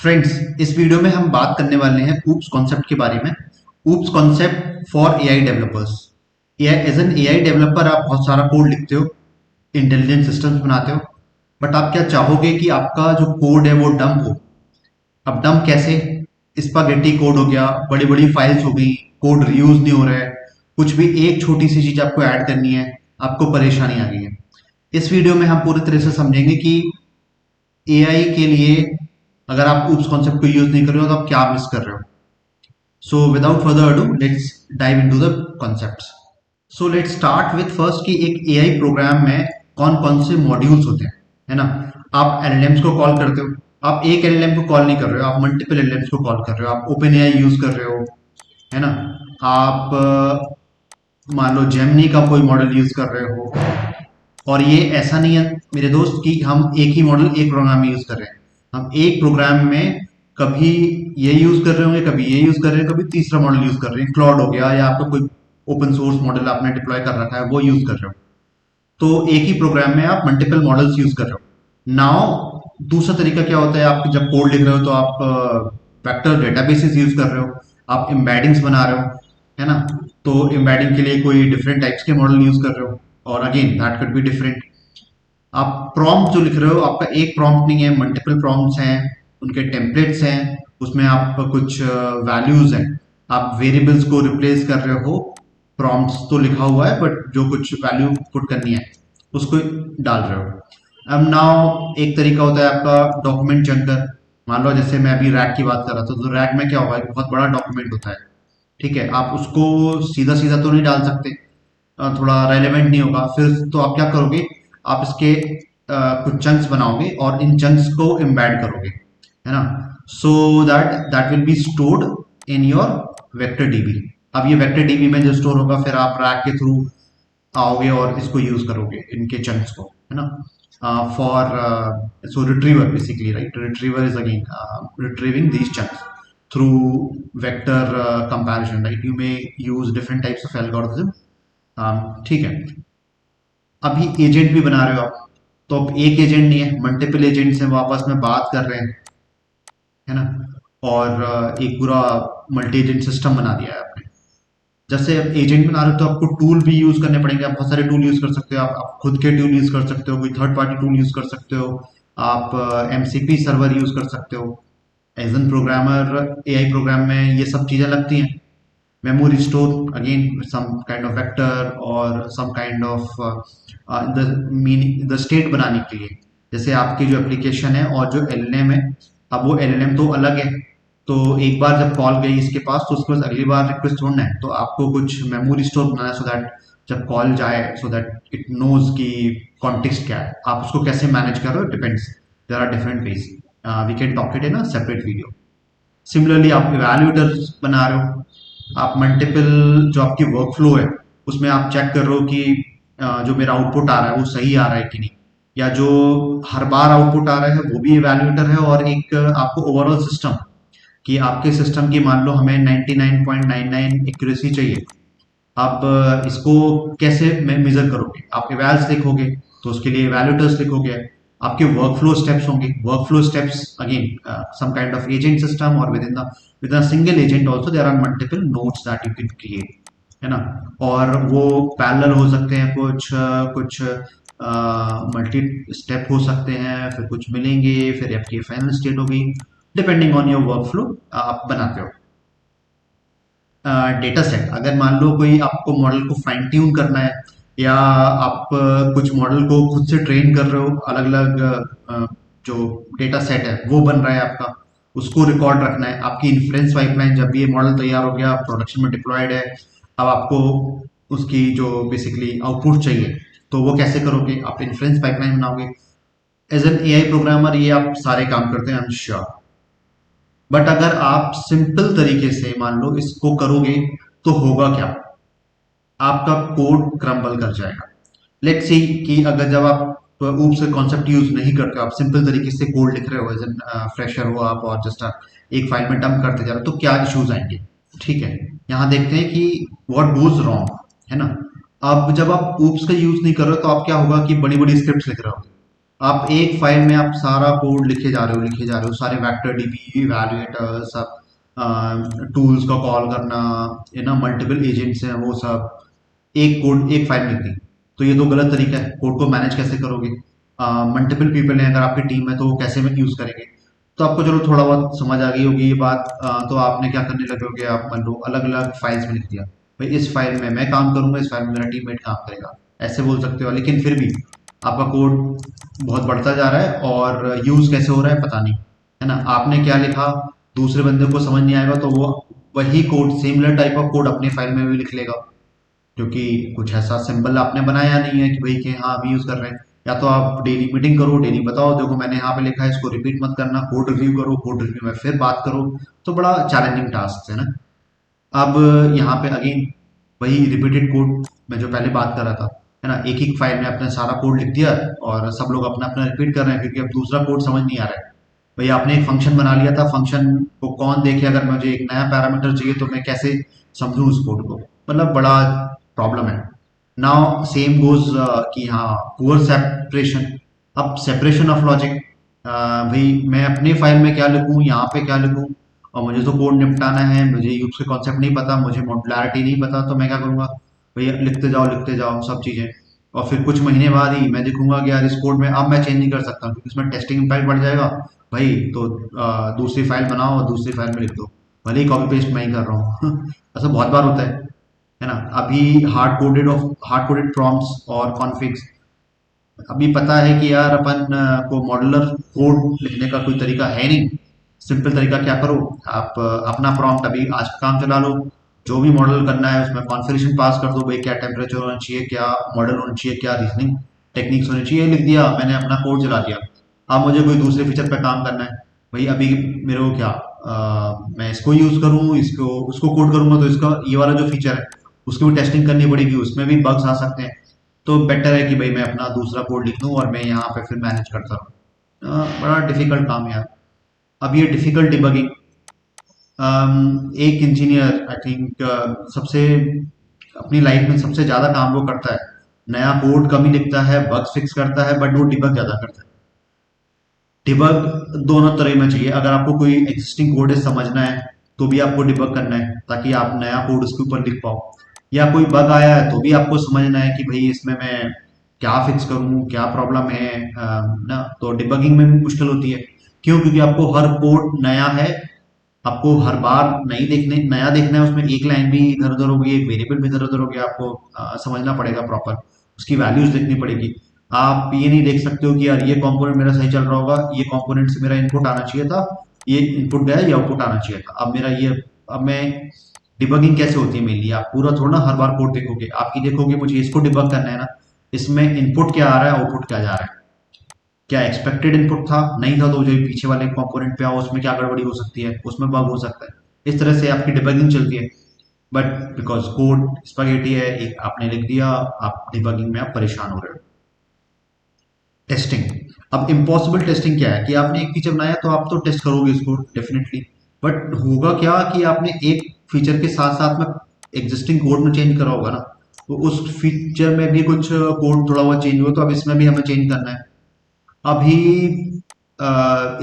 Friends, इस video में हम बात करने वाले हैं ऊप्स कॉन्सेप्ट के बारे में। Oops concept for AI developers. As an AI developer आप बहुत सारा कोड लिखते हो, इंटेलिजेंट सिस्टम्स बनाते हो, बट आप क्या चाहोगे कि आपका जो कोड है वो डंप हो। अब डंप कैसे? स्पागेटी कोड हो गया, बड़ी बड़ी फाइल्स हो गई, कोड रीयूज नहीं हो रहा है, कुछ भी एक छोटी सी चीज आपको ऐड करनी है, आपको परेशानी आ गई है। इस वीडियो में हम पूरी तरह से समझेंगे कि एआई के लिए अगर आप ऊप्स कॉन्सेप्ट को यूज नहीं कर रहे हो तो आप क्या मिस कर रहे हो। So without further ado let's dive into the concepts. So let's start with first कि एक एआई प्रोग्राम में कौन कौन से मॉड्यूल्स होते हैं, है ना। आप एलएलएम्स को कॉल करते हो, आप एक एलएलएम को कॉल नहीं कर रहे हो, आप मल्टीपल एलएलएम्स को कॉल कर रहे हो, आप ओपन एआई यूज कर रहे हो, है ना। आप मान लो जेमिनी का कोई मॉडल यूज कर रहे हो। और ये ऐसा नहीं है मेरे दोस्त कि हम एक ही मॉडल एक प्रोग्राम में यूज कर रहे हैं। हम एक प्रोग्राम में कभी ये यूज कर रहे होंगे, कभी ये यूज कर रहे हैं, कभी तीसरा मॉडल यूज कर रहे हैं, क्लाउड हो गया या आपका कोई ओपन सोर्स मॉडल आपने डिप्लॉय कर रखा है वो यूज कर रहे हो। तो एक ही प्रोग्राम में आप मल्टीपल मॉडल्स यूज कर रहे हो। नाउ दूसरा तरीका क्या होता है, आप जब कोड लिख रहे हो तो आप वेक्टर डेटाबेसेस यूज कर रहे हो, आप एम्बेडिंग्स बना रहे हो, है ना। तो एम्बेडिंग के लिए कोई डिफरेंट टाइप्स के मॉडल यूज कर रहे हो, और again that could be different. आप प्रॉम्प्ट जो लिख रहे हो, आपका एक प्रॉम्प्ट नहीं है, मल्टीपल प्रॉम्प्ट्स हैं, उनके टेम्पलेट्स हैं, उसमें आप कुछ वैल्यूज हैं, आप वेरिएबल्स को रिप्लेस कर रहे हो। प्रॉम्प्ट्स तो लिखा हुआ है बट जो कुछ वैल्यू पुट करनी है उसको डाल रहे हो। अब नाउ एक तरीका होता है आपका डॉक्यूमेंट चंकर। मान लो जैसे मैं अभी रैक की बात कर रहा था, तो रैक में क्या होगा, एक बहुत बड़ा डॉक्यूमेंट होता है, ठीक है। आप उसको सीधा सीधा तो नहीं डाल सकते, थोड़ा रेलेवेंट नहीं होगा। फिर तो आप क्या करोगे, आप इसके कुछ चंक्स बनाओगे और इन चंक्स को एम्बेड करोगे, है ना। So that that will be stored in your vector dB. अब ये वेक्टर डीबी में जो स्टोर होगा, फिर आप रैक के थ्रू आओगे और इसको यूज करोगे, इनके चंक्स को, है ना। For so retriever basically, right, retriever is again retrieving these chunks through vector comparison, right. You may use different types of algorithm, ठीक है। अभी एजेंट भी बना रहे हो आप, तो अब एक एजेंट नहीं है, मल्टीपल एजेंट्स हैं, वो आपस में बात कर रहे हैं, है ना। और एक पूरा मल्टी एजेंट सिस्टम बना दिया है आपने। जैसे अब एजेंट बना रहे हो तो आपको टूल भी यूज करने पड़ेंगे। आप बहुत सारे टूल यूज कर सकते हो, आप खुद के टूल यूज कर सकते हो, कोई थर्ड पार्टी टूल यूज कर सकते हो, आप एमसीपी सर्वर यूज कर सकते हो। As an programmer AI program में ये सब चीजें लगती हैं। memory store again with some kind of vector or some kind of the meaning the state बनाने के लिए। जैसे आपकी जो एप्लीकेशन है और जो एलएलएम है, अब वो एलएलएम तो अलग है, तो एक बार जब कॉल गई इसके पास तो उसके बाद अगली बार रिक्वेस्ट छोड़ना है, तो आपको कुछ मेमोरी स्टोर बनाना है, सो दैट जब कॉल जाए सो दैट इट नोज कि कॉन्टेक्स्ट क्या है। आप उसको कैसे मैनेज कर रहे हो depends, there are different ways, we can talk it in a separate video. Similarly आप इवैल्यूएटर्स बना रहे हो, आप मल्टीपल जो आपकी वर्क फ्लो है उसमें आप चेक कर रहे हो कि जो मेरा आउटपुट आ रहा है वो सही आ रहा है कि नहीं, या जो हर बार आउटपुट आ रहा है वो भी इवैल्यूएटर है। और एक आपको ओवरऑल सिस्टम, कि आपके सिस्टम की मान लो हमें 99.99 एक्यूरेसी चाहिए। आप इसको कैसे मेजर करोगे, आप इवैल्स लिखोगे तो उसके लिए इवैल्यूएटर्स लिखोगे। आपके वर्क फ्लो स्टेप्स होंगे, work flow steps again some kind of agent system, और with a single agent also there are multiple nodes that you can create, है ना। और वो पैरेलल हो सकते हैं, कुछ मल्टी स्टेप हो सकते हैं, फिर कुछ मिलेंगे, फिर आपकी फाइनल स्टेट होगी, depending on your work flow आप बनाते हो। डेटा सेट, अगर मान लो कोई आपको मॉडल को फाइन ट्यून करना है, या आप कुछ मॉडल को खुद से ट्रेन कर रहे हो, अलग अलग जो डेटा सेट है वो बन रहा है आपका, उसको रिकॉर्ड रखना है। आपकी इन्फ्रेंस पाइपलाइन, जब ये मॉडल तैयार हो गया, प्रोडक्शन में डिप्लॉयड है, अब आपको उसकी जो बेसिकली आउटपुट चाहिए, तो वो कैसे करोगे, आप इन्फ्रेंस पाइपलाइन बनाओगे। एज एन एआई प्रोग्रामर ये आप सारे काम करते हैं, आई एम श्योर। बट अगर आप सिंपल तरीके से मान लो इसको करोगे तो होगा क्या, आपका कोड क्रम्बल कर जाएगा। लेट्स सी कि अगर जब आप ऊप्स का कॉन्सेप्ट यूज नहीं करते हो, आप सिंपल तरीके से कोड लिख रहे हो, एज एन फ्रेशर हो आप, और जस्ट एक फाइल में डंप करते जा रहे हो, तो क्या इश्यूज आएंगे। ठीक है, यहाँ देखते हैं कि व्हाट गोज रॉन्ग, है ना। अब जब आप ऊप्स का यूज नहीं कर रहे हो तो आप क्या होगा कि बड़ी बड़ी स्क्रिप्ट लिख रहे हो। आप एक फाइल में आप सारा कोड लिखे जा रहे हो, सारे वेक्टर डीबी इवैल्यूएटर सब, टूल्स का कॉल करना, है ना, मल्टीपल एजेंट्स हैं वो सब, एक कोड एक फाइल में लिख दी। तो ये तो गलत तरीका है। कोड को मैनेज कैसे करोगे? मल्टीपल पीपल हैं अगर आपकी टीम है तो वो कैसे में यूज करेंगे? तो आपको चलो थोड़ा बहुत समझ आ गई होगी ये बात। तो आपने क्या करने लगे होगे, आप मान लो अलग अलग फाइल्स में लिख दिया, भाई इस फाइल में मैं काम करूंगा, इस फाइल में मेरा टीममेट काम करेगा, ऐसे बोल सकते हो। लेकिन फिर भी आपका कोड बहुत बढ़ता जा रहा है और यूज कैसे हो रहा है पता नहीं, है ना। आपने क्या लिखा, दूसरे बंदे को समझ नहीं आएगा, तो वो वही code, similar type of code अपने फाइल में भी लिख लेगा, क्योंकि कुछ ऐसा सिंबल आपने बनाया नहीं है कि भाई कि हाँ हम यूज कर रहे हैं। या तो आप डेली मीटिंग करो, डेली बताओ देखो मैंने यहाँ पे लिखा है, इसको रिपीट मत करना, कोड रिव्यू करो, कोड रिव्यू में फिर बात करो। तो बड़ा चैलेंजिंग टास्क है ना। अब यहाँ पे अगेन वही रिपीटेड कोड मैं जो पहले बात कर रहा था, है ना, एक एक फाइल में आपने सारा कोड लिख दिया और सब लोग अपना अपना रिपीट कर रहे हैं, क्योंकि अब दूसरा कोड समझ नहीं आ रहा है। भाई आपने एक फंक्शन बना लिया था, फंक्शन को कौन देखे, अगर मुझे एक नया पैरामीटर चाहिए तो मैं कैसे समझूं उस कोड को, मतलब बड़ा प्रॉब्लम है। नाउ सेम गोज कि हाँ, पुअर सेपरेशन। अब सेपरेशन ऑफ लॉजिक, भाई मैं अपने फाइल में क्या लिखूं, यहाँ पे क्या लिखूं, और मुझे तो कोड निपटाना है, मुझे यूज के कॉन्सेप्ट नहीं पता, मुझे मॉड्युलैरिटी नहीं पता, तो मैं क्या करूंगा, भैया लिखते जाओ सब चीजें, और फिर कुछ महीने बाद ही मैं देखूंगा कि यार इस कोड में अब मैं चेंज नहीं कर सकता क्योंकि इसमें टेस्टिंग इम्पैक्ट बढ़ जाएगा। भाई तो दूसरी फाइल बनाओ और दूसरी फाइल में लिख दो, भले ही कॉपी पेस्ट मैं ही कर रहा हूँ। ऐसा बहुत बार होता है ना। अभी हार्ड कोडेड प्रॉम्प्ट्स और कॉन्फ़िग्स, अभी पता है कि यार अपन को मॉड्यूलर कोड लिखने का कोई तरीका है नहीं। सिंपल तरीका क्या करो, आप अपना प्रॉम्प्ट अभी आज का काम चला लो, जो भी मॉडल करना है उसमें कॉन्फ़िगरेशन पास कर दो, भाई क्या टेम्परेचर होना चाहिए, क्या मॉडल होना चाहिए, क्या रीजनिंग टेक्निक्स होनी चाहिए, लिख दिया मैंने, अपना कोड चला दिया। अब मुझे कोई दूसरे फीचर पे काम करना है, भाई अभी मेरे को क्या, मैं इसको यूज़ करूँ, इसको उसको कोड करूँगा तो इसका ये वाला जो फीचर है उसकी भी टेस्टिंग करनी पड़ेगी, उसमें भी बग्स आ सकते हैं। तो बेटर है कि भाई मैं अपना दूसरा कोड लिख लूँ और मैं यहाँ पे फिर मैनेज करता रहूँ। बड़ा डिफिकल्ट काम है यार। अब ये डिफिकल्ट डिबगिंग, एक इंजीनियर आई थिंक सबसे अपनी लाइफ में सबसे ज़्यादा काम वो करता है, नया कोड कम ही लिखता है, बग्स फिक्स करता है, बट वो डिबग ज़्यादा करता है। डिबग दोनों तरह में चाहिए, अगर आपको कोई एग्जिस्टिंग कोड समझना है तो भी आपको डिबग करना है ताकि आप नया कोड उसके ऊपर लिख पाओ, या कोई बग आया है तो भी आपको समझना है कि भाई इसमें मैं क्या फिक्स करूं, क्या प्रॉब्लम है, ना। तो डिबगिंग में भी मुश्किल होती है, क्यों? क्योंकि आपको हर कोड नया है, आपको हर बार नया देखना है, उसमें एक लाइन भी इधर उधर होगी, एक वेरिएबल भी इधर उधर हो गया, आपको समझना पड़ेगा प्रॉपर, उसकी वैल्यूज देखनी पड़ेगी। आप ये नहीं देख सकते हो कि यार ये कंपोनेंट मेरा सही चल रहा होगा, ये कंपोनेंट से मेरा इनपुट आना चाहिए था, ये इनपुट गया, ये आउटपुट आना चाहिए था, अब मेरा ये, अब मैं डिबगिंग कैसे होती है मेनली, आप पूरा थोड़ा ना हर बार कोड देखोगे, आपकी देखोगे मुझे इसको डिबग करना है ना, इसमें इनपुट क्या आ रहा है, आउटपुट क्या जा रहा है, क्या एक्सपेक्टेड इनपुट था, नहीं था, तो जो पीछे वाले कंपोनेंट पे आओ उसमें क्या गड़बड़ी हो सकती है, उसमें बग हो सकता है, इस तरह से आपकी डिबगिंग चलती है। बट बिकॉज कोड स्पैगेटी है, एक आपने लिख दिया, आप डिबगिंग में आप परेशान हो रहे हो। टेस्टिंग, अब इम्पॉसिबल टेस्टिंग क्या है कि आपने एक फीचर बनाया तो आप तो टेस्ट करोगे इसको डेफिनेटली, बट होगा क्या कि आपने एक फीचर के साथ साथ में एग्जिस्टिंग कोड में चेंज करा होगा ना, तो उस फीचर में भी कुछ कोड थोड़ा बहुत चेंज हुआ, तो अब इसमें भी हमें चेंज करना है। अभी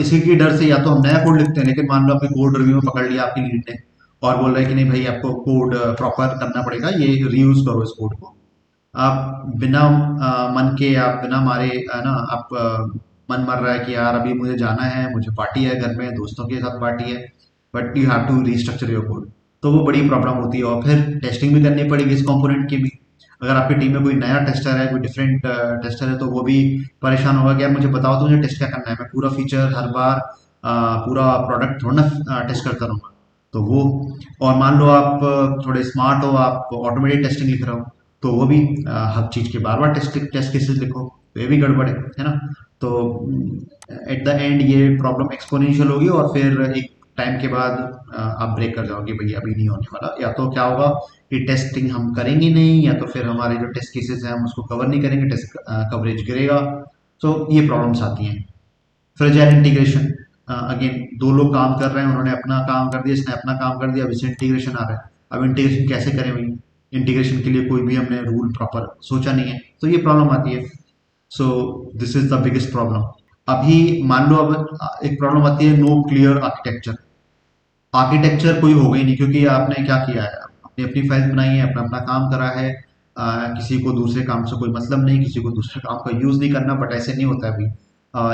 इसी के डर से या तो हम नया कोड लिखते हैं, लेकिन मान लो आपने कोड रिव्यू में पकड़ लिया आपकी लीड ने और बोल रहा है कि नहीं भाई आपको कोड प्रॉपर करना पड़ेगा, ये रीयूज करो इस कोड को। आप बिना मन के, आप बिना मारे, है ना, आप मन मर रहा है कि यार अभी मुझे जाना है, मुझे पार्टी है घर में, दोस्तों के साथ पार्टी है, but you have to restructure your code. तो वो बड़ी प्रॉब्लम होती है, और फिर टेस्टिंग भी करनी पड़ेगी इस कंपोनेंट की भी। अगर आपकी टीम में कोई नया टेस्टर है, कोई डिफरेंट टेस्टर है, तो वो भी परेशान होगा कि यार मुझे बताओ तो मुझे टेस्ट क्या करना है, मैं पूरा फीचर हर बार पूरा प्रोडक्ट थोड़ा ना टेस्ट करता रहूँगा। तो वो, और मान लो आप थोड़े स्मार्ट हो, आप ऑटोमेटेड टेस्टिंग लिख रहे हो, तो वो भी हर चीज़ के बार बार टेस्ट केसेस लिखो, तो ये भी गड़बड़ है ना। तो एट द एंड ये प्रॉब्लम एक्सपोनेंशियल होगी, और फिर एक टाइम के बाद आप ब्रेक कर जाओगे, भाई अभी नहीं होने वाला, या तो क्या होगा कि टेस्टिंग हम करेंगे नहीं, या तो फिर हमारे जो टेस्ट केसेस हैं हम उसको कवर नहीं करेंगे, टेस्ट कवरेज गिरेगा। तो ये प्रॉब्लम्स आती हैं। फ्रेजाइल इंटीग्रेशन, अगेन दो लोग काम कर रहे हैं, उन्होंने अपना काम कर दिया, इसने अपना काम कर दिया, अब इससे इंटीग्रेशन आ रहा है, अब इंटीग्रेशन कैसे करें भाई, इंटीग्रेशन के लिए कोई भी हमने रूल प्रॉपर सोचा नहीं है, तो ये प्रॉब्लम आती है। So this is the biggest problem. अभी मान लो अब एक प्रॉब्लम आती है, नो क्लियर आर्किटेक्चर। आर्किटेक्चर कोई होगा ही नहीं, क्योंकि आपने क्या किया है, अपनी अपनी फाइल्स बनाई है, अपना अपना काम करा है। किसी को दूसरे काम से कोई मतलब नहीं, किसी को दूसरे काम का यूज नहीं करना। बट ऐसे नहीं होता है अभी।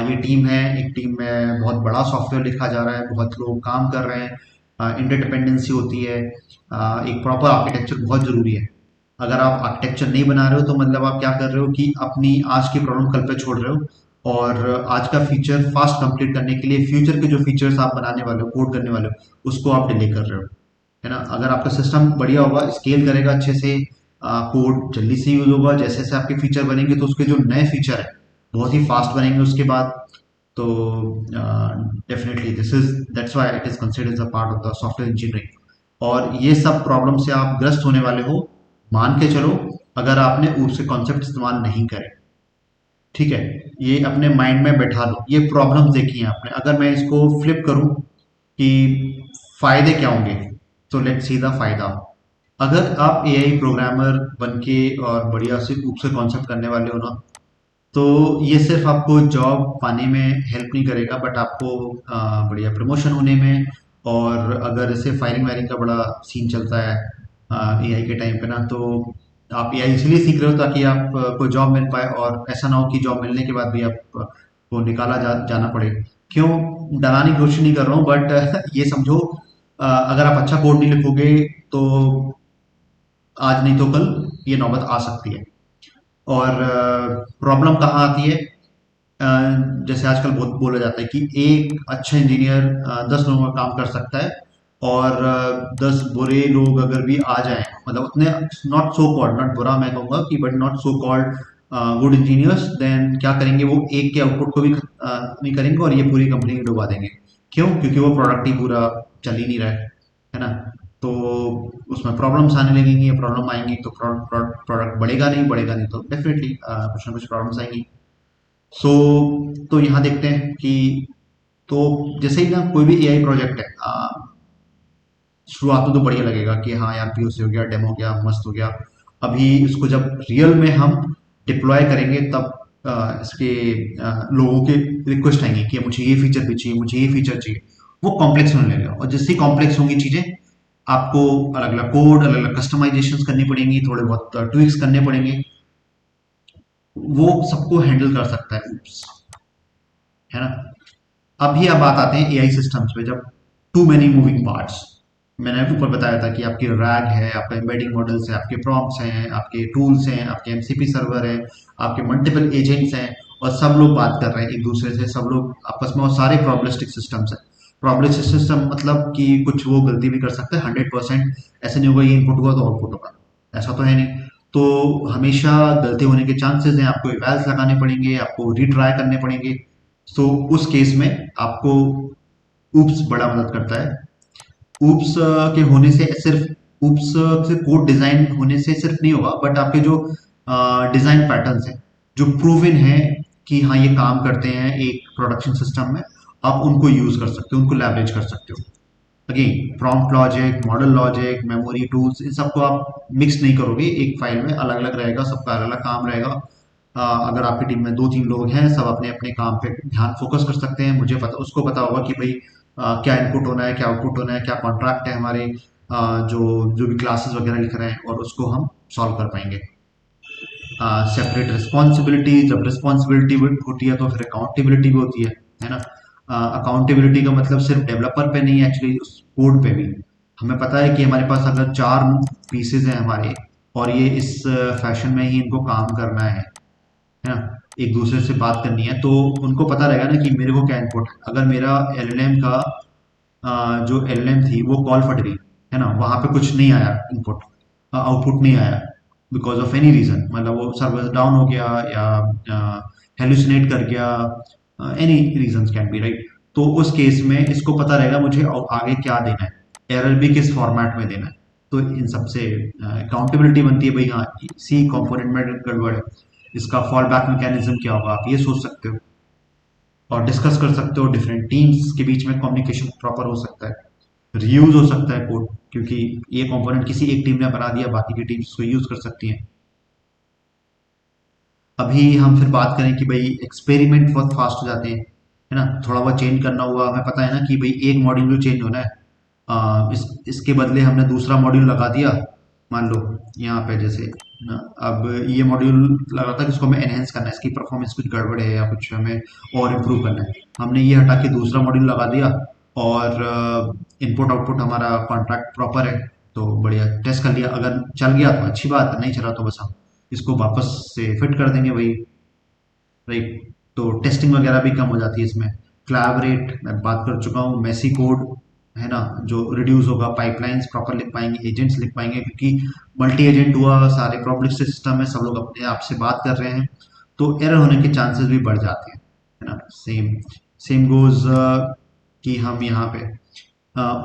ये टीम है, एक टीम में बहुत बड़ा सॉफ्टवेयर लिखा जा रहा है, बहुत लोग काम कर रहे हैं, इंटरडिपेंडेंसी होती है। एक प्रॉपर आर्किटेक्चर बहुत जरूरी है। अगर आप आर्किटेक्चर नहीं बना रहे हो तो मतलब आप क्या कर रहे हो कि अपनी आज की प्रॉब्लम कल पे छोड़ रहे हो, और आज का फीचर फास्ट कंप्लीट करने के लिए फ्यूचर के जो फीचर्स आप बनाने वाले हो, कोड करने वाले हो, उसको आप डिले कर रहे हो, है ना। अगर आपका सिस्टम बढ़िया होगा, स्केल करेगा अच्छे से, कोड जल्दी से यूज होगा, जैसे जैसे आपके फीचर बनेंगे तो उसके जो नए फीचर है बहुत ही फास्ट बनेंगे उसके बाद। तो definitely this is that's why it is considered as a part of the software engineering. और ये सब प्रॉब्लम से आप ग्रस्त होने वाले हो, मान के चलो, अगर आपने ऊप से कॉन्सेप्ट इस्तेमाल नहीं करे। ठीक है, ये अपने माइंड में बैठा लो, ये प्रॉब्लम्स देखी हैं आपने। अगर मैं इसको फ्लिप करूं कि फायदे क्या होंगे, तो लेट्स सी द फायदा। अगर आप एआई प्रोग्रामर बन के और बढ़िया से ऊप से कॉन्सेप्ट करने वाले हो ना, तो ये सिर्फ आपको जॉब पाने में हेल्प नहीं करेगा, बट आपको बढ़िया प्रमोशन होने में, और अगर जैसे फायरिंग वायरिंग का बड़ा सीन चलता है एआई के टाइम पे ना, तो आप एआई इसलिए सीख रहे हो ताकि आप को जॉब मिल पाए, और ऐसा ना हो कि जॉब मिलने के बाद भी आप को निकाला जाना पड़े। क्यों, डराने की कोशिश नहीं कर रहा हूँ, बट ये समझो, अगर आप अच्छा कोड नहीं लिखोगे तो आज नहीं तो कल ये नौबत आ सकती है। और प्रॉब्लम कहाँ आती है, अ, जैसे आजकल बहुत बोला जाता है कि एक अच्छा इंजीनियर 10 लोगों का काम कर सकता है, और 10 बुरे लोग अगर भी आ जाएं, मतलब उतने नॉट सो कॉल्ड, नॉट बुरा मैं कहूँगा कि, but not so called good engineers, then क्या करेंगे, वो एक के आउटपुट को भी नहीं करेंगे, और ये पूरी कंपनी को डुबा देंगे। क्यों, क्योंकि वो प्रोडक्ट ही पूरा चल ही नहीं रहा है ना। तो उसमें प्रॉब्लम्स आने लगेंगी, प्रॉब्लम आएंगी तो प्रोडक्ट बढ़ेगा नहीं, बढ़ेगा नहीं तो डेफिनेटली कुछ ना कुछ प्रॉब्लम्स आएंगी। सो तो यहाँ देखते हैं कि, तो जैसे ही ना कोई भी एआई प्रोजेक्ट है, शुरुआत में तो बढ़िया लगेगा कि हाँ यार, पीओसी हो गया, डेमो हो गया, मस्त हो गया। अभी इसको जब रियल में हम डिप्लॉय करेंगे, तब इसके लोगों के रिक्वेस्ट आएंगे कि मुझे ये फीचर भी चाहिए, मुझे ये फीचर चाहिए। वो कॉम्प्लेक्स होने लगेगा, और जिससे कॉम्प्लेक्स होंगी चीजें, आपको अलग अलग कोड, अलग अलग कस्टमाइजेशन करनी पड़ेंगी, थोड़े बहुत ट्विक्स करने पड़ेंगे। वो सबको हैंडल कर सकता है Oops, है ना। अभी अब बात आते हैं एआई सिस्टम्स पे, जब टू मेनी मूविंग पार्ट्स। मैंने ऊपर बताया था कि आपकी रैग है, आपका एम्बेडिंग मॉडल्स है, आपके प्रॉम्प्ट्स हैं, आपके टूल्स हैं, आपके एमसीपी सर्वर है, आपके मल्टीपल एजेंट्स हैं, और सब लोग बात कर रहे हैं एक दूसरे से, सब लोग आपस में, और सारे प्रॉब्लिस्टिक सिस्टम्स हैं। प्रॉब्लिस्टिक सिस्टम मतलब कि कुछ वो गलती भी कर सकते हैं, 100% ऐसे नहीं होगा ये इनपुट हुआ तो आउटपुट होगा, ऐसा तो है नहीं। तो हमेशा गलती होने के चांसेस हैं, आपको इवैल्स लगाने पड़ेंगे, आपको रिट्राई करने पड़ेंगे। तो उस केस में आपको ऊप्स बड़ा मदद करता है। ऊप्स के होने से सिर्फ ऊप्स से कोड डिजाइन होने से सिर्फ नहीं होगा, बट आपके जो डिजाइन पैटर्न्स हैं, जो प्रूवन है कि हाँ ये काम करते हैं एक प्रोडक्शन सिस्टम में, आप उनको यूज कर सकते हो, उनको लेवरेज कर सकते हो। Again prompt logic, model logic, memory tools, इन सबको आप मिक्स नहीं करोगे एक फाइल में, अलग अलग रहेगा, सबका अलग अलग काम रहेगा। अगर आपकी टीम में 2-3 लोग हैं, सब अपने अपने काम पे ध्यान फोकस कर सकते हैं। मुझे पता, उसको पता होगा कि भाई क्या इनपुट होना है, क्या आउटपुट होना है, क्या कॉन्ट्रैक्ट है हमारे, जो जो भी क्लासेस वगैरह लिख रहे हैं, और उसको हम सॉल्व कर पाएंगे। सेपरेट रिस्पॉन्सिबिलिटी, जब रिस्पॉन्सिबिलिटी होती है तो फिर अकाउंटेबिलिटी भी होती है ना। अकाउंटेबिलिटी का मतलब सिर्फ डेवलपर पे नहीं है, एक्चुअली उस कोड पे भी। हमें पता है कि हमारे पास अगर 4 पीसेज हैं हमारे, और ये इस फैशन में ही इनको काम करना है ना, एक दूसरे से बात करनी है, तो उनको पता रहेगा ना कि मेरे को क्या इनपुट है। अगर मेरा एलएलएम का जो एलएलएम थी वो कॉल फट गई, है ना, वहां पे कुछ नहीं आया इनपुट, आउटपुट नहीं आया, बिकॉज ऑफ एनी रीजन, मतलब वो सर्वर डाउन हो गया, या हेलुसिनेट कर गया, any reason can be, right. तो उस केस में इसको पता रहेगा मुझे आगे क्या देना है, एरर भी किस फॉर्मेट में देना है। तो इन सबसे अकाउंटेबिलिटी बनती है, भाई हाँ, सी कंपोनेंट में गड़बड़ है, इसका फॉल बैक मैकेनिज्म क्या होगा, आप ये सोच सकते हो, और डिस्कस कर सकते हो। डिफरेंट टीम्स के बीच में कम्युनिकेशन प्रॉपर हो सकता है, रीयूज हो सकता है कोड, क्योंकि ये कंपोनेंट किसी एक टीम ने बना दिया, बाकी की टीम्स उसको यूज कर सकती हैं। अभी हम फिर बात करें कि भाई एक्सपेरिमेंट बहुत फास्ट हो जाते हैं, है ना, थोड़ा बहुत चेंज करना हुआ, हमें पता है ना कि भाई एक मॉड्यूल जो चेंज होना है, इसके बदले हमने दूसरा मॉड्यूल लगा दिया, मान लो यहाँ पे जैसे ना, अब ये मॉड्यूल लगा था कि इसको हमें एनहेंस करना है, इसकी परफॉर्मेंस कुछ गड़बड़ है या कुछ हमें और इम्प्रूव करना है, हमने ये हटा के दूसरा मॉड्यूल लगा दिया, और इनपुट आउटपुट हमारा कॉन्ट्रैक्ट प्रॉपर है, तो बढ़िया टेस्ट कर लिया, अगर चल गया तो अच्छी बात है, नहीं चला तो बस हम इसको वापस से फिट कर देंगे भाई, राइट। तो टेस्टिंग वगैरह भी कम हो जाती है इसमें। कोलैबोरेट मैं बात कर चुका हूँ, मेसी कोड है ना, जो रिड्यूस होगा, पाइपलाइंस प्रॉपर लिख पाएंगे, एजेंट्स लिख पाएंगे, क्योंकि मल्टी एजेंट हुआ, सारे प्रोबेबिलिस्टिक सिस्टम है, सब लोग अपने आप से बात कर रहे हैं, तो एरर होने के चांसेस भी बढ़ जाते हैं, है ना। सेम सेम गोज कि हम यहाँ पे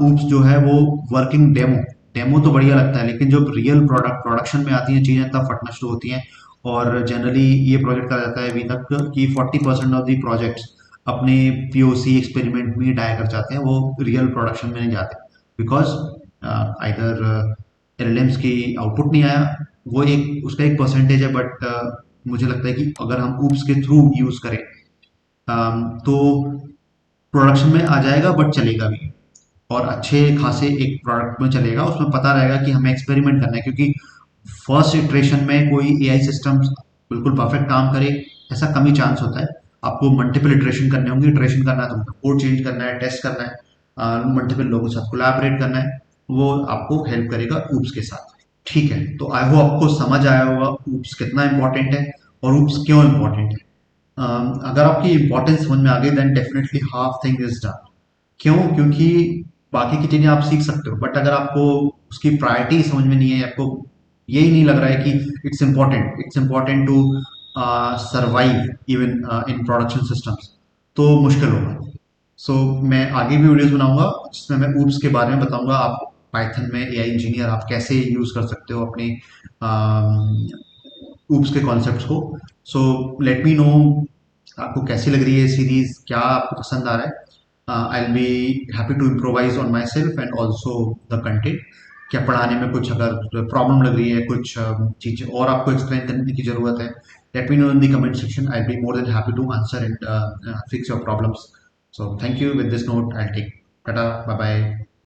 ऊप्स जो है वो वर्किंग डेमो, डेमो तो बढ़िया लगता है, लेकिन जब रियल प्रोडक्शन में आती हैं चीज़ें तब फटना शुरू होती हैं, और जनरली ये प्रोजेक्ट कहा जाता है अभी तक कि 40% ऑफ दी प्रोजेक्ट्स अपने पीओसी एक्सपेरिमेंट में डाई कर जाते हैं, वो रियल प्रोडक्शन में नहीं जाते, बिकॉज आइदर एलएलएम्स की आउटपुट नहीं आया, वो एक उसका एक परसेंटेज है, बट मुझे लगता है कि अगर हम ऊप्स के थ्रू यूज करें तो प्रोडक्शन में आ जाएगा, बट चलेगा भी, और अच्छे खासे एक प्रोडक्ट में चलेगा, उसमें पता रहेगा कि हमें एक्सपेरिमेंट करना है, क्योंकि फर्स्ट इटरेशन में कोई एआई सिस्टम बिल्कुल परफेक्ट काम करे ऐसा कम ही चांस होता है, आपको मल्टीपल इटरेशन करने होंगे, इटरेशन करना है तो मतलब कोड चेंज करना है, टेस्ट करना है, मल्टीपल लोगों के साथ कोलैबोरेट करना है, वो आपको हेल्प करेगा ऊप्स के साथ। ठीक है, तो आई होप आपको समझ आया होगा ऊप्स कितना इंपॉर्टेंट है और ऊप्स क्यों इंपॉर्टेंट है। अगर आपकी इंपॉर्टेंस समझ में आ गई then definitely half thing is done. क्यों? क्योंकि बाकी की चीजें आप सीख सकते हो, बट अगर आपको उसकी प्रायोरिटी समझ में नहीं है, आपको यही नहीं लग रहा है कि it's important to survive even in production systems, तो मुश्किल होगा। सो मैं आगे भी वीडियोस बनाऊंगा जिसमें मैं ऊप्स के बारे में बताऊंगा, आप पाइथन में एआई इंजीनियर आप कैसे यूज कर सकते हो अपने ऊप्स के कॉन्सेप्ट्स को। सो लेट मी नो आपको कैसी लग रही है सीरीज, क्या आपको पसंद आ रहा है। I will be happy to improvise on myself and also the content. क्या पढ़ाने में कुछ अगर प्रॉब्लम लग रही है, कुछ चीज़ें और आपको एक्सप्लेन करने की जरूरत है, let me know in the comment section, I will be more than happy to answer and fix your problems. So thank you, with this note I take tata, bye bye.